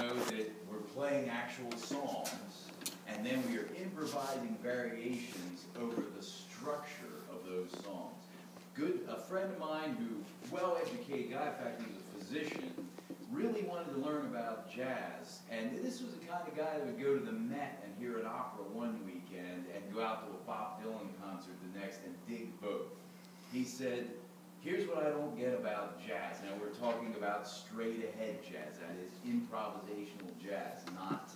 know that we're playing actual songs, and then we are improvising variations over the structure of those songs. A friend of mine who, well-educated guy, in fact, he was a physician, really wanted to learn about jazz, and this was the kind of guy that would go to the Met and hear an opera one weekend and go out to a Bob Dylan concert the next and dig both. He said, here's what I don't get about jazz. Now we're talking about straight-ahead jazz, that is improvisational jazz, not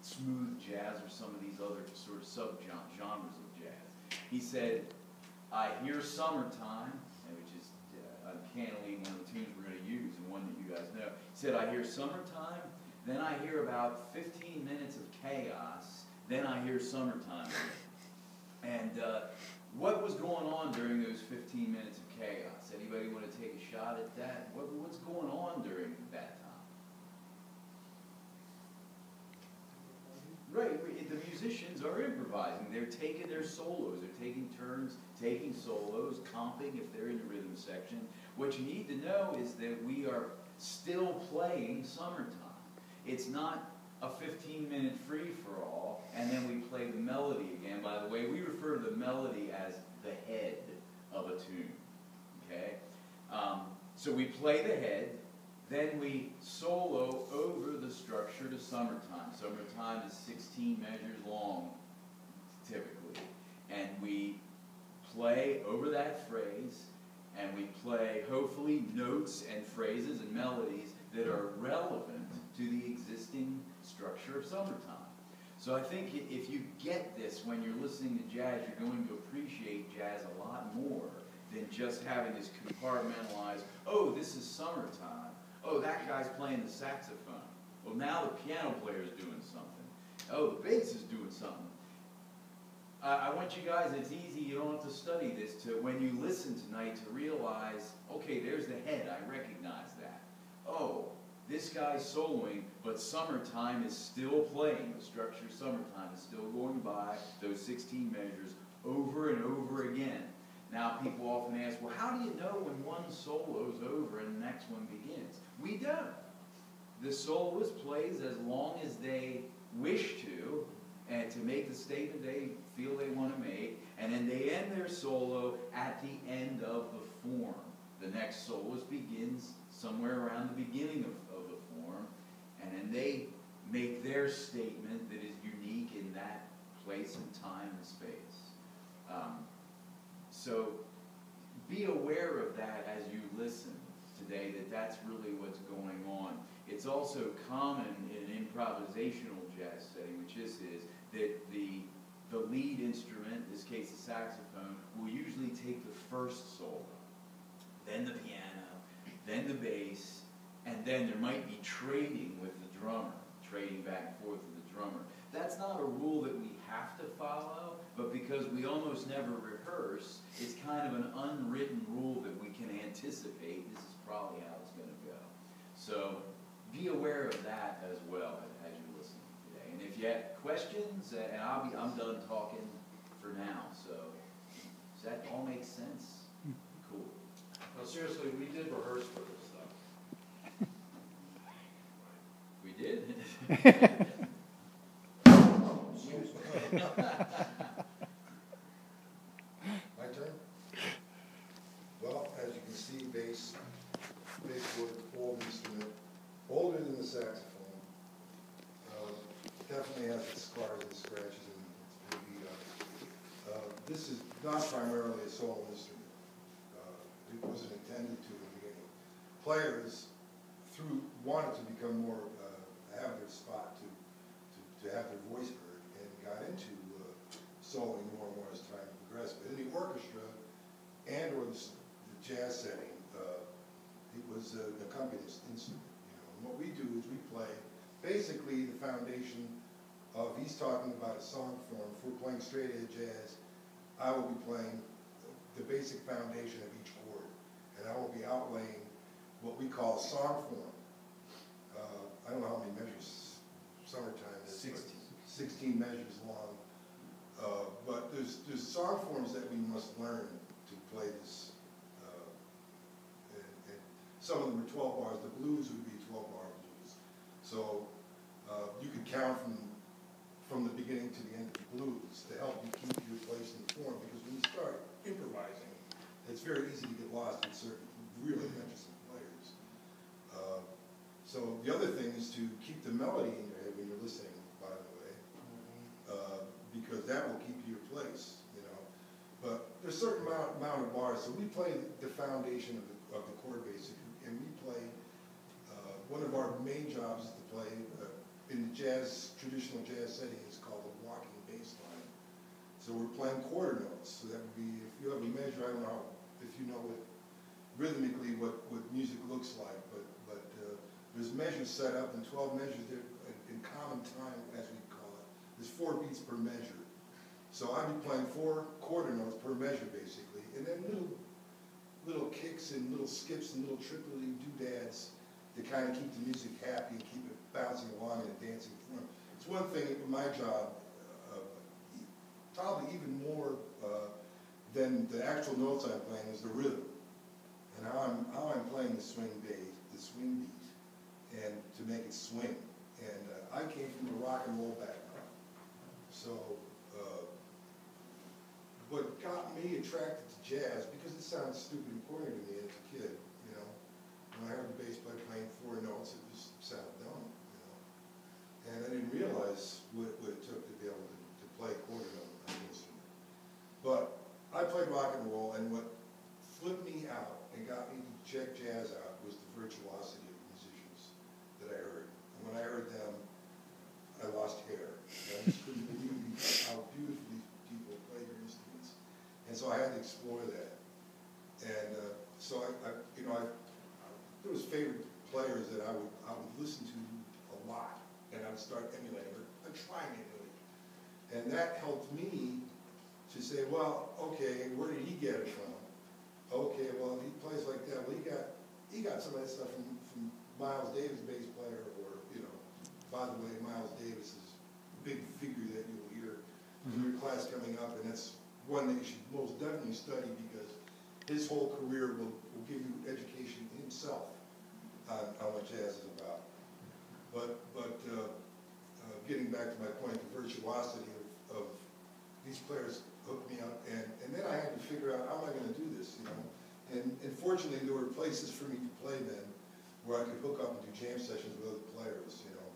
smooth jazz or some of these other sort of sub-genres of jazz. He said, I hear Summertime, which is uncannily one of the tunes we're going to use and one that you guys know. He said, I hear Summertime, then I hear about 15 minutes of chaos, then I hear Summertime. And what was going on during those 15 minutes of chaos? Anybody want to take a shot at that? What's going on during that time? Right, the musicians are improvising. They're taking their solos. They're taking turns, taking solos, comping if they're in the rhythm section. What you need to know is that we are still playing Summertime. It's not a 15-minute free-for-all, and then we play the melody again. By the way, we refer to the melody as the head of a tune, okay? So we play the head, then we solo over the structure to Summertime. Summertime is 16 measures long, typically. And we play over that phrase, and we play, hopefully, notes and phrases and melodies that are relevant to the existing structure of Summertime. So I think if you get this when you're listening to jazz, you're going to appreciate jazz a lot more than just having this compartmentalized, oh, this is Summertime. Oh, that guy's playing the saxophone. Well, now the piano player's doing something. Oh, the bass is doing something. I want you guys, it's easy, you don't have to study this, to when you listen tonight to realize, okay, there's the head, I recognize that. Oh, this guy's soloing, but Summertime is still playing. The structure of Summertime is still going by those 16 measures over and over again. Now, people often ask, well, how do you know when one solo's over and the next one begins? We don't. The soloist plays as long as they wish to, and to make the statement they feel they want to make, and then they end their solo at the end of the form. The next soloist begins somewhere around the beginning of the form, and then they make their statement that is unique in that place and time and space. So be aware of that as you listen today, that that's really what's going on. It's also common in an improvisational jazz setting, which this is, that the lead instrument, in this case the saxophone, will usually take the first solo, then the piano, then the bass, and then there might be trading with the drummer, trading back and forth with the drummer. That's not a rule that we have to follow, but because we almost never rehearse, it's kind of an unwritten rule that we can anticipate this is probably how it's going to go. So be aware of that as well as you're listening today. And if you have questions, and I'm done talking for now. So does that all make sense? Cool. No, seriously, we did rehearse for this stuff. We did? My turn? Well, as you can see, bass wood, old instrument, older than the saxophone. Definitely has its scars and scratches and it's been beat up. This is not primarily a solo instrument. It wasn't intended to in the beginning. Players wanted to become more, have their spot to have their voice heard, and got into soloing more and more as time progressed. But in the orchestra and or the jazz setting, it was an accompanist instrument. And what we do is we play basically the foundation of, he's talking about a song form. If we're playing straight ahead jazz, I will be playing the basic foundation of each chord, and I will be outlaying what we call song form. I don't know how many measures Summertime is. 16 measures long. But there's song forms that we must learn to play this. And some of them are 12 bars. The blues would be 12-bar blues. So you could count from the beginning to the end of the blues to help you keep your place in the form, because when you start improvising, it's very easy to get lost in certain really interesting players. So the other thing is to keep the melody in your head when you're listening, by the way, because that will keep you your place, you know. But there's a certain amount of bars, so we play the foundation of the chord basic, and we play, one of our main jobs is to play, in the traditional jazz setting, is called a walking bass line. So we're playing quarter notes, so that would be, if you have a measure, I don't know if you know rhythmically what music looks like, but there's measures set up, and 12 measures there in common time, as we call it. There's 4 beats per measure. So I'd be playing 4 quarter notes per measure, basically, and then little kicks and little skips and little triply doodads to kind of keep the music happy and keep it bouncing along in a dancing form. It's one thing in my job, probably even more than the actual notes I'm playing, is the rhythm and how I'm playing the swing beat, and to make it swing. And I came from a rock and roll background, so what got me attracted to jazz, because it sounds stupid and corny to me as a kid, you know. When I heard the bass player playing 4 notes, it just sounded dumb, you know. And I didn't realize what it took to be able to play quarter note on an instrument. But I played rock and roll, and what flipped me out and got me to check jazz out was the virtuosity of the musicians that I heard. And when I heard them, I lost hair. I just couldn't believe how beautifully people play their instruments. And so I had to explore that. And so there was favorite players that I would listen to a lot, and I would start emulating, or trying to emulate. And that helped me to say, well, okay, where did he get it from? Okay, well, he plays like that. Well, he got some of that stuff from Miles Davis, bass player, or, you know, by the way, Miles Davis is a big figure that you'll hear in your class coming up, and that's one that you should most definitely study, because his whole career will give you education in himself on what jazz is about. But getting back to my point, the virtuosity of these players hooked me up, and then I had to figure out, how am I going to do this, you know? And fortunately, there were places for me to play then where I could hook up and do jam sessions with other players, you know?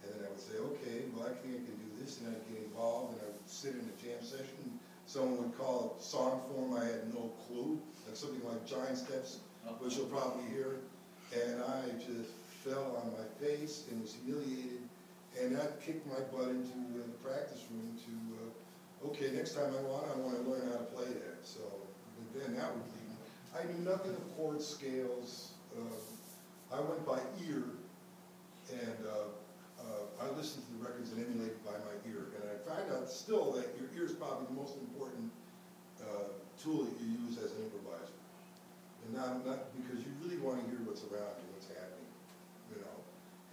And then I would say, okay, well, I think I can do this, and I'd get involved, and I would sit in a jam session. Someone would call it song form, I had no clue, like something like Giant Steps, which you'll probably hear. And I just fell on my face and was humiliated, and that kicked my butt into the practice room to, okay, next time I want to learn how to play that. So then that would lead me. I knew nothing of chord scales. I went by ear, and I listened to the records and emulated by my ear. And I found out still that your ear is probably the most important tool that you use as an improviser. And not because you really want to hear what's around you, what's happening, you know.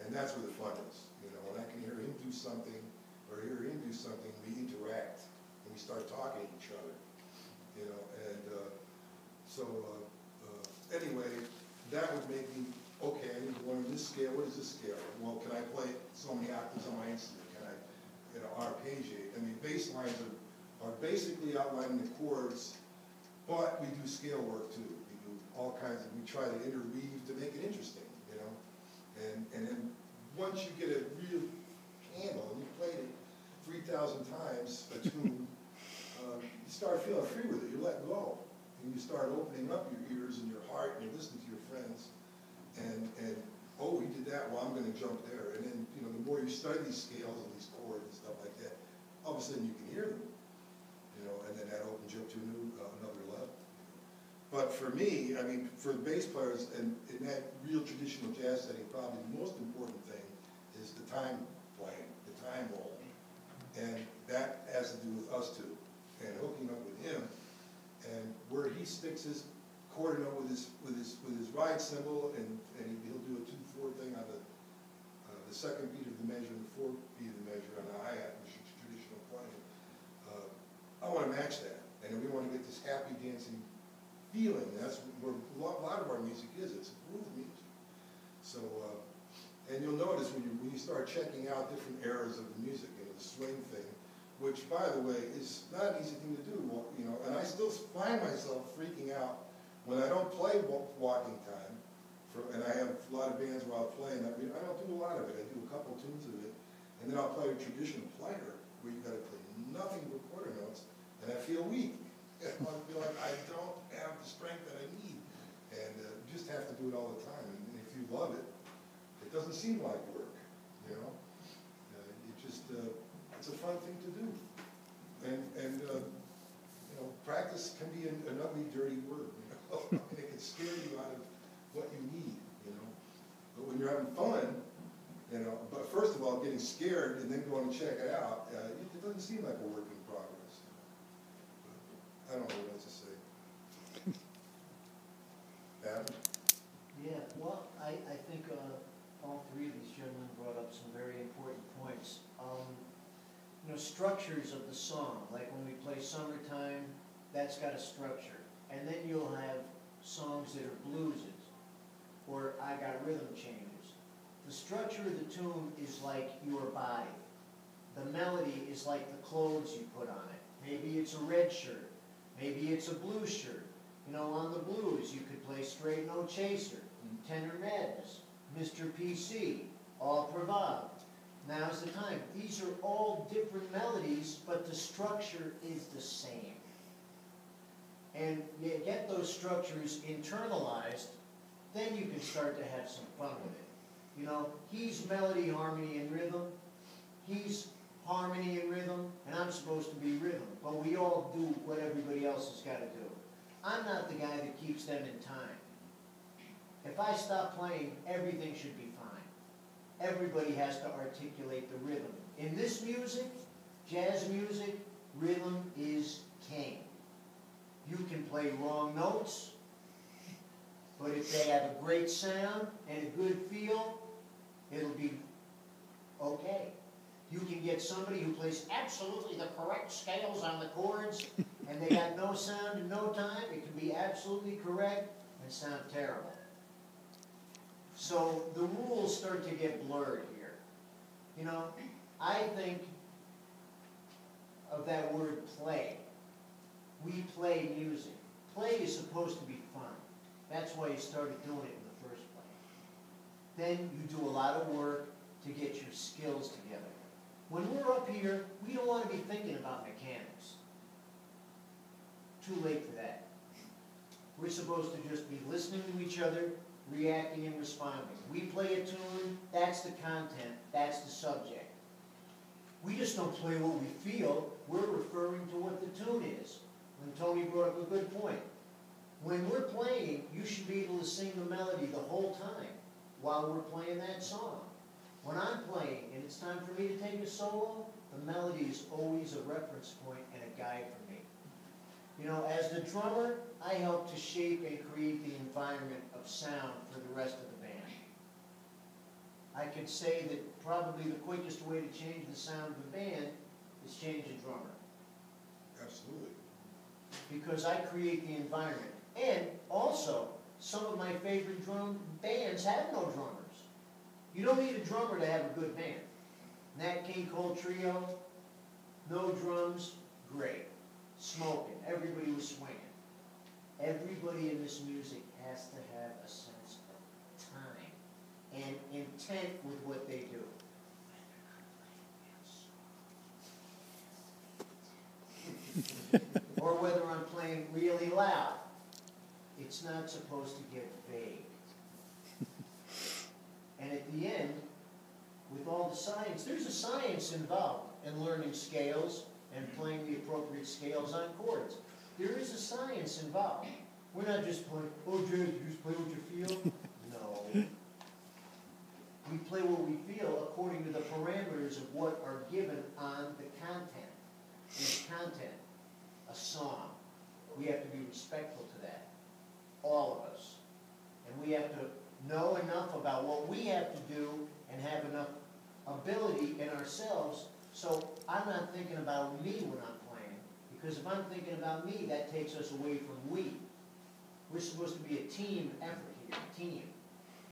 And that's where the fun is, you know. When I can hear him do something or hear him do something, we interact and we start talking to each other, you know. And anyway, that would make me, okay, I need to learn this scale. What is this scale? Well, can I play so many octaves on my instrument? Can I, you know, arpeggiate? I mean, bass lines are basically outlining the chords, but we do scale work too. We do all kinds of, we try to interweave to make it interesting, you know. And then once you get a real handle and you played it 3,000 times a tune, you start feeling free with it. You let go. And you start opening up your ears and your heart, and you listen to your friends. And oh, he did that, well, I'm going to jump there. And then, you know, the more you study these scales and these chords and stuff like that, all of a sudden you can hear them. You know, and then that opens you up to another level. But for me, I mean, for the bass players, and in that real traditional jazz setting, probably the most important thing is the time playing, the time roll. And that has to do with us two, and hooking up with him, and where he sticks his quarter note with his ride cymbal, and he'll do a 2/4 thing on the second beat of the measure and the fourth beat of the measure on the hi-hat, which is traditional playing. I want to match that, and we want to get this happy dancing feeling. That's where a lot of our music is. It's groove music. So, and you'll notice when start checking out different eras of the music, you know, the swing thing, which, by the way, is not an easy thing to do, you know, and I still find myself freaking out when I don't play walking time, and I have a lot of bands where I'll play, and I don't do a lot of it. I do a couple tunes of it, and then I'll play a traditional player, where you've got to play nothing but quarter notes, and I feel weak. I feel like I don't have the strength that I need, and you just have to do it all the time, and if you love it, it doesn't seem like work, you know? It's a fun thing to do. And you know, practice can be an ugly, dirty word, you know? And it can scare you out of what you need, you know? But when you're having fun, you know, but first of all, getting scared and then going to check it out, it doesn't seem like a work in progress. I don't know what else to say. Adam? Yeah, well, I think all three of these gentlemen brought up some very important points. You know, structures of the song, like when we play Summertime, that's got a structure. And then you'll have songs that are blueses, or I Got Rhythm Changes. The structure of the tune is like your body. The melody is like the clothes you put on it. Maybe it's a red shirt, maybe it's a blue shirt. You know, on the blues, you could play Straight No Chaser, Tender Madness, Mr. PC, All Provide. Now's the time. These are all different melodies, but the structure is the same. And you get those structures internalized, then you can start to have some fun with it. You know, he's melody, harmony, and rhythm. He's harmony and rhythm, and I'm supposed to be rhythm. But we all do what everybody else has got to do. I'm not the guy that keeps them in time. If I stop playing, everything should be fine. Everybody has to articulate the rhythm. In this music, jazz music, rhythm is king. You can play wrong notes, but if they have a great sound and a good feel, it'll be okay. You can get somebody who plays absolutely the correct scales on the chords, and they got no sound in no time. It can be absolutely correct and sound terrible. So the rules start to get blurred here. You know, I think of that word play. We play music. Play is supposed to be fun. That's why you started doing it in the first place. Then you do a lot of work to get your skills together. When we're up here, we don't want to be thinking about mechanics. Too late for that. We're supposed to just be listening to each other, reacting and responding. We play a tune, that's the content, that's the subject. We just don't play what we feel, we're referring to what the tune is. And Tony brought up a good point. When we're playing, you should be able to sing the melody the whole time while we're playing that song. When I'm playing and it's time for me to take a solo, the melody is always a reference point and a guide for me. You know, as the drummer, I help to shape and create the environment of sound for the rest of the band. I could say that probably the quickest way to change the sound of the band is change the drummer. Absolutely. Because I create the environment. And also, some of my favorite drum bands have no drummers. You don't need a drummer to have a good band. Nat King Cole Trio, no drums, great. Smoking, everybody was swinging. Everybody in this music has to have a sense of time and intent with what they do. Or whether I'm playing really loud. It's not supposed to get vague. And at the end, with all the science, there's a science involved in learning scales and playing the appropriate scales on chords. There is a science involved. We're not just playing, oh, Jay, you just play what you feel? No. We play what we feel according to the parameters of what are given on the content. And content, a song. We have to be respectful to that. All of us. And we have to know enough about what we have to do and have enough ability in ourselves so I'm not thinking about me when I'm playing. Because if I'm thinking about me, that takes us away from we. We're supposed to be a team effort here, team.